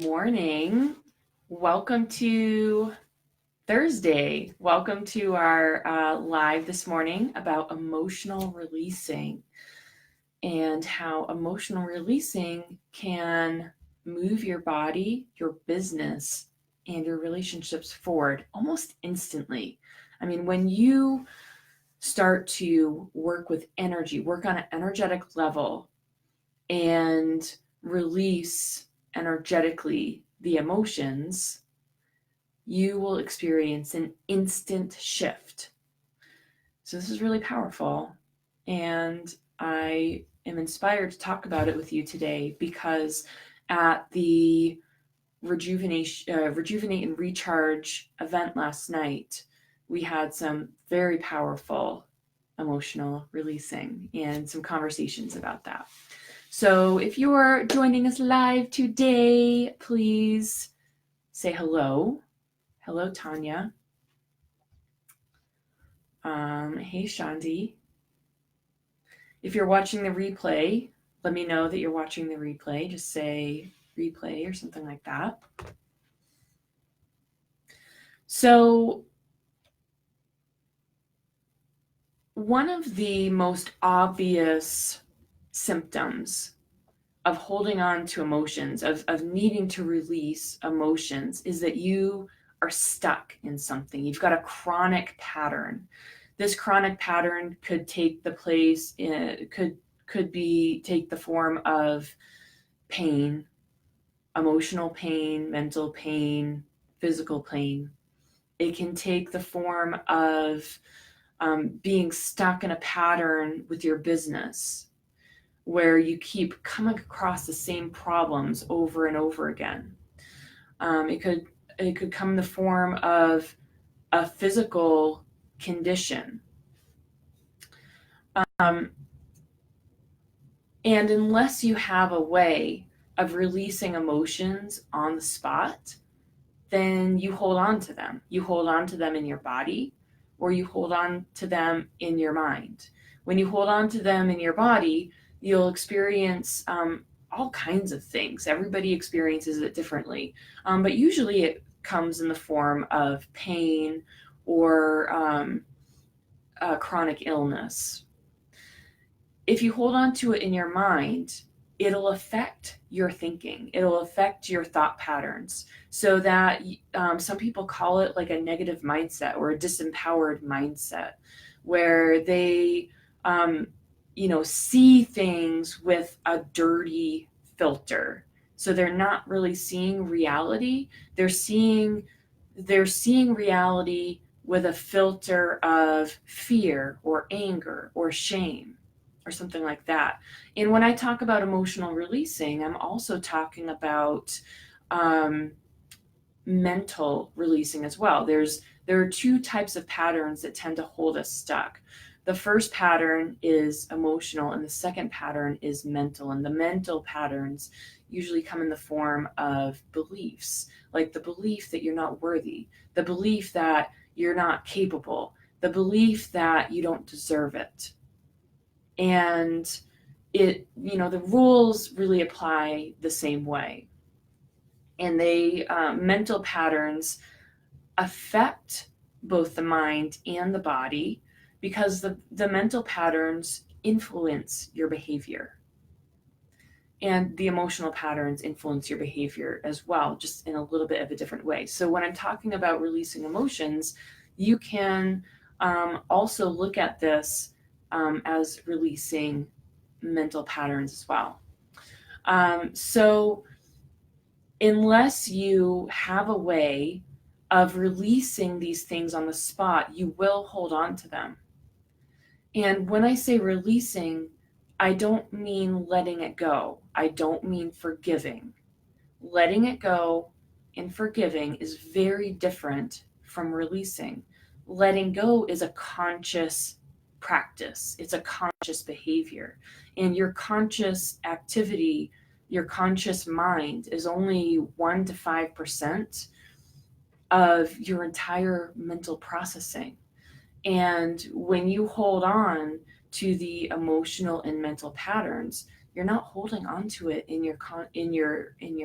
Morning. Welcome to Thursday. Welcome to our live this morning about emotional releasing and how emotional releasing can move your body, your business, and your relationships forward almost instantly. I mean, when you start to work with energy, work on an energetic level, and release energetically the emotions, you will experience an instant shift. So, this is really powerful. And I am inspired to talk about it with you today because at the Rejuvenate and Recharge event last night, we had some very powerful emotional releasing and some conversations about that. So if you're joining us live today, please say hello. Hello, Tanya. Hey, Shandi. If you're watching the replay, let me know that you're watching the replay. Just say replay or something like that. So one of the most obvious symptoms of holding on to emotions, of needing to release emotions, is that you are stuck in something. You've got a chronic pattern. This chronic pattern could take the place, take the form of pain, emotional pain, mental pain, physical pain. It can take the form of being stuck in a pattern with your business where you keep coming across the same problems over and over again. It could come in the form of a physical condition. And unless you have a way of releasing emotions on the spot, then you hold on to them. You hold on to them in your body, or you hold on to them in your mind. When you hold on to them in your body, you'll experience all kinds of things. Everybody experiences it differently, but usually it comes in the form of pain or chronic illness. If you hold on to it in your mind, it'll affect your thinking. It'll affect your thought patterns, so that some people call it like a negative mindset or a disempowered mindset, where they see things with a dirty filter. So they're not really seeing reality. They're seeing reality with a filter of fear or anger or shame or something like that. And when I talk about emotional releasing, I'm also talking about mental releasing as well. There are two types of patterns that tend to hold us stuck. The first pattern is emotional, and the second pattern is mental. And the mental patterns usually come in the form of beliefs, like the belief that you're not worthy, the belief that you're not capable, the belief that you don't deserve it. And the rules really apply the same way. And mental patterns affect both the mind and the body because the mental patterns influence your behavior. And the emotional patterns influence your behavior as well, just in a little bit of a different way. So when I'm talking about releasing emotions, you can also look at this as releasing mental patterns as well. So unless you have a way of releasing these things on the spot, you will hold on to them. And when I say releasing, I don't mean letting it go. I don't mean forgiving. Letting it go and forgiving is very different from releasing. Letting go is a conscious practice, it's a conscious behavior. And your conscious activity, your conscious mind is only 1 to 5% of your entire mental processing. And when you hold on to the emotional and mental patterns, you're not holding on to it in your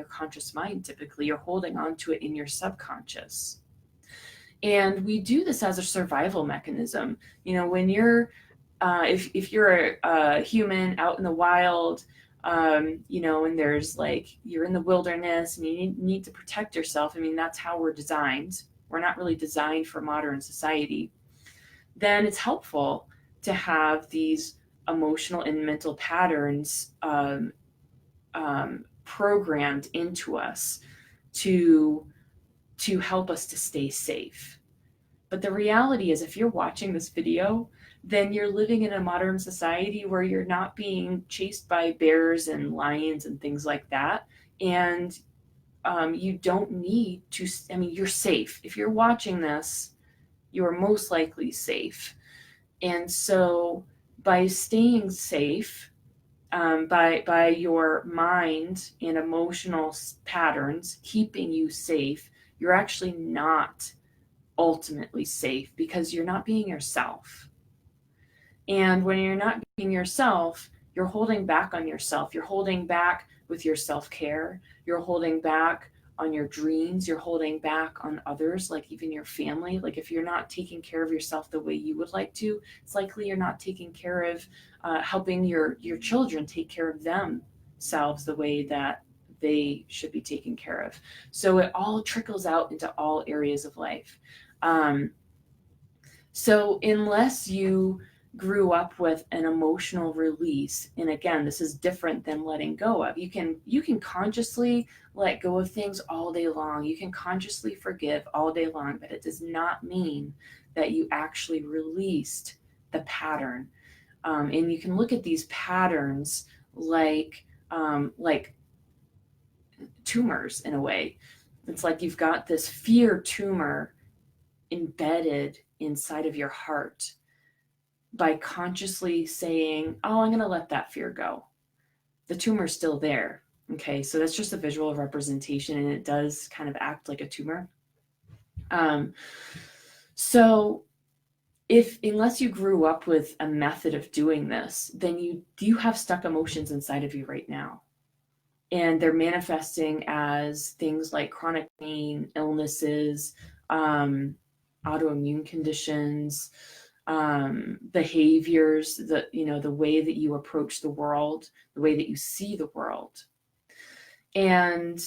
conscious mind. Typically, you're holding on to it in your subconscious. And we do this as a survival mechanism. When you're if you're a human out in the wild, and there's you're in the wilderness and you need to protect yourself. I mean, that's how we're designed. We're not really designed for modern society. Then it's helpful to have these emotional and mental patterns programmed into us to help us to stay safe. But the reality is, if you're watching this video, then you're living in a modern society where you're not being chased by bears and lions and things like that. And you don't need to, I mean, you're safe. If you're watching this, you are most likely safe. And so by staying safe, by your mind and emotional patterns keeping you safe, you're actually not ultimately safe because you're not being yourself. And when you're not being yourself, you're holding back on yourself. You're holding back with your self-care. You're holding back on your dreams. You're holding back on others, like even your family. Like if you're not taking care of yourself the way you would like to, it's likely you're not taking care of helping your children take care of themselves the way that they should be taken care of. So it all trickles out into all areas of life. So unless you grew up with an emotional release, and again, this is different than letting go of. You can consciously let go of things all day long. You can consciously forgive all day long, but it does not mean that you actually released the pattern. And you can look at these patterns like tumors in a way. It's like you've got this fear tumor embedded inside of your heart. By consciously saying, oh, I'm going to let that fear go, the tumor's still there. Okay, so that's just a visual representation, and it does kind of act like a tumor. So unless you grew up with a method of doing this, then you have stuck emotions inside of you right now. And they're manifesting as things like chronic pain, illnesses, autoimmune conditions, behaviors, the way that you approach the world, the way that you see the world. And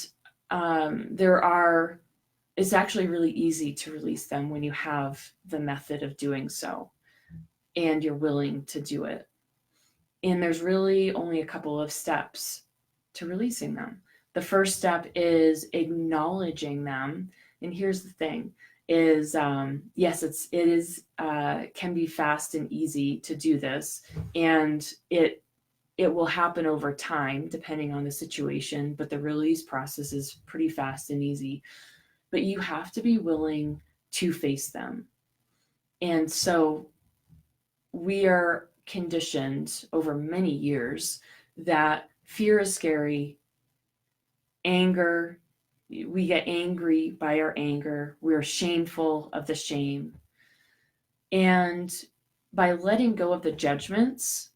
it's actually really easy to release them when you have the method of doing so and you're willing to do it. And there's really only a couple of steps to releasing them. The first step is acknowledging them. And here's the thing is, yes, can be fast and easy to do this. And it will happen over time, depending on the situation, but the release process is pretty fast and easy. But you have to be willing to face them. And so we are conditioned over many years that fear is scary, anger, we get angry by our anger, we're shameful of the shame. And by letting go of the judgments,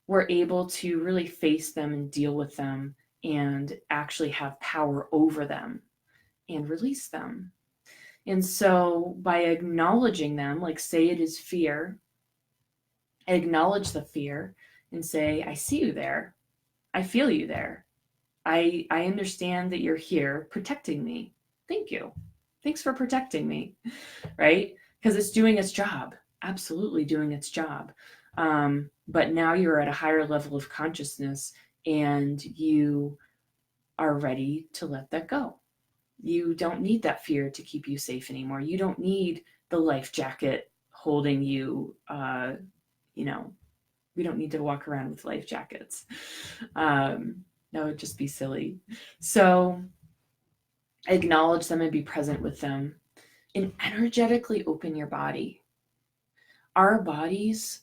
we're able to really face them and deal with them and actually have power over them and release them. And so by acknowledging them, like say it is fear, acknowledge the fear and say, I see you there. I feel you there. I understand that you're here protecting me. Thank you. Thanks for protecting me, right? Because it's doing its job, absolutely doing its job. But now you're at a higher level of consciousness and you are ready to let that go. You don't need that fear to keep you safe anymore. You don't need the life jacket holding you. We don't need to walk around with life jackets. That would just be silly. So acknowledge them and be present with them and energetically open your body. Our bodies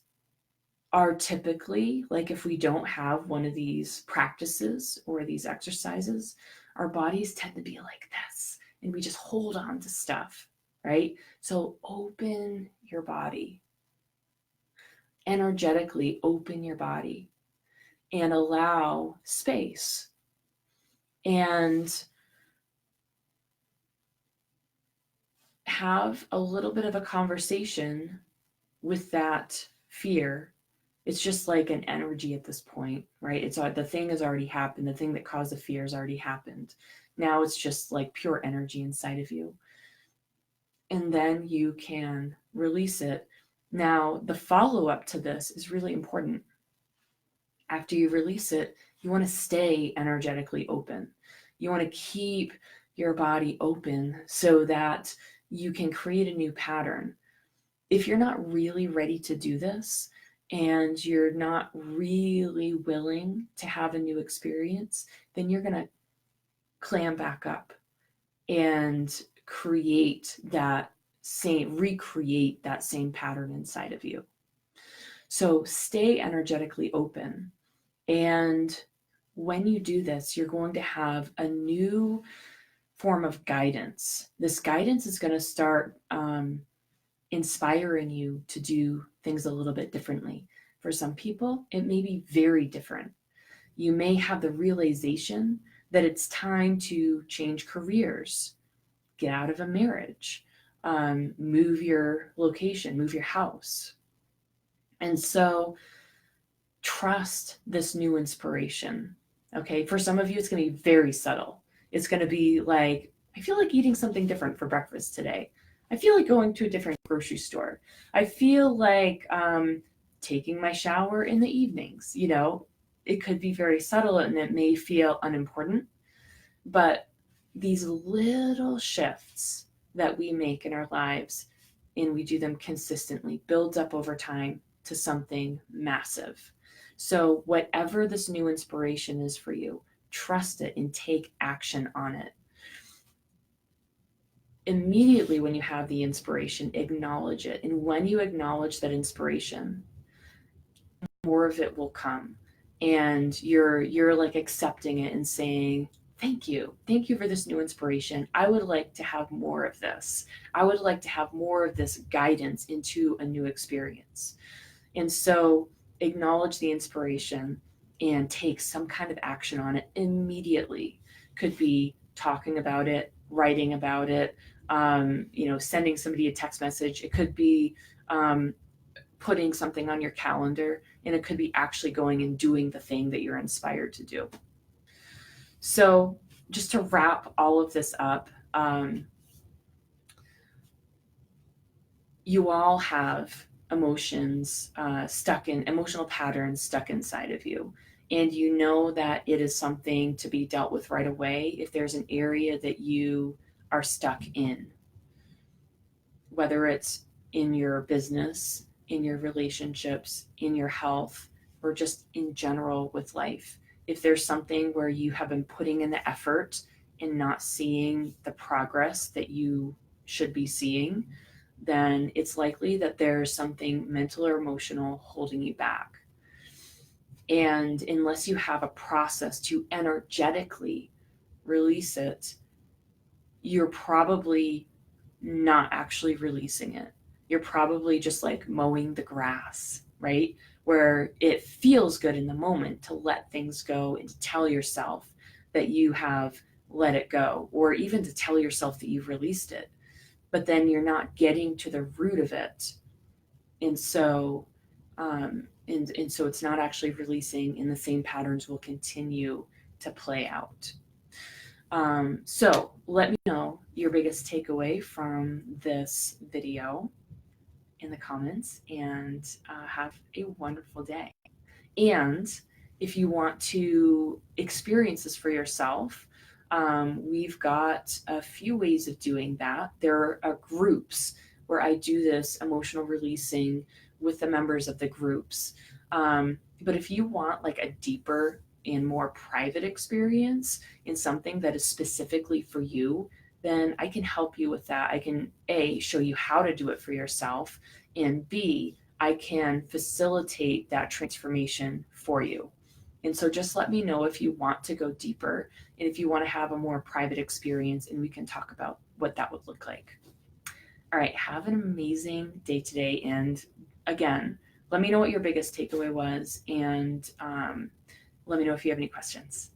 are typically, like if we don't have one of these practices or these exercises, our bodies tend to be like this and we just hold on to stuff, right? So open your body. Energetically open your body and allow space and have a little bit of a conversation with that fear. It's just like an energy at this point, right? It's the thing has already happened. The thing that caused the fear has already happened. Now it's just like pure energy inside of you. And then you can release it. Now, the follow up to this is really important. After you release it, you want to stay energetically open. You want to keep your body open so that you can create a new pattern. If you're not really ready to do this and you're not really willing to have a new experience, then you're going to clam back up and recreate that same pattern inside of you. So stay energetically open. And when you do this, you're going to have a new form of guidance. This guidance is going to start inspiring you to do things a little bit differently. For some people, it may be very different. You may have the realization that it's time to change careers, get out of a marriage, move your location, move your house. And so trust this new inspiration. Okay. For some of you, it's going to be very subtle. It's going to be like, I feel like eating something different for breakfast today. I feel like going to a different grocery store. I feel like taking my shower in the evenings. It could be very subtle and it may feel unimportant, but these little shifts that we make in our lives, and we do them consistently, builds up over time to something massive. So whatever this new inspiration is for you, trust it and take action on it. Immediately when you have the inspiration, acknowledge it. And when you acknowledge that inspiration, more of it will come. And you're like accepting it and saying, thank you for this new inspiration. I would like to have more of this. I would like to have more of this guidance into a new experience. And so acknowledge the inspiration and take some kind of action on it immediately. Could be talking about it, writing about it, sending somebody a text message. It could be putting something on your calendar, and it could be actually going and doing the thing that you're inspired to do. So just to wrap all of this up, you all have emotional patterns stuck inside of you. And you know that it is something to be dealt with right away if there's an area that you are stuck in, whether it's in your business, in your relationships, in your health, or just in general with life. If there's something where you have been putting in the effort and not seeing the progress that you should be seeing, then it's likely that there's something mental or emotional holding you back. And unless you have a process to energetically release it, you're probably not actually releasing it. You're probably just like mowing the grass, right? Where it feels good in the moment to let things go and to tell yourself that you have let it go, or even to tell yourself that you've released it. But then you're not getting to the root of it. And so so it's not actually releasing, and the same patterns will continue to play out. So let me know your biggest takeaway from this video in the comments, and have a wonderful day. And if you want to experience this for yourself, we've got a few ways of doing that. There are groups where I do this emotional releasing with the members of the groups. But if you want like a deeper and more private experience in something that is specifically for you, then I can help you with that. I can A, show you how to do it for yourself, and B, I can facilitate that transformation for you. And so just let me know if you want to go deeper and if you want to have a more private experience, and we can talk about what that would look like. All right, have an amazing day today. And again, let me know what your biggest takeaway was. And let me know if you have any questions.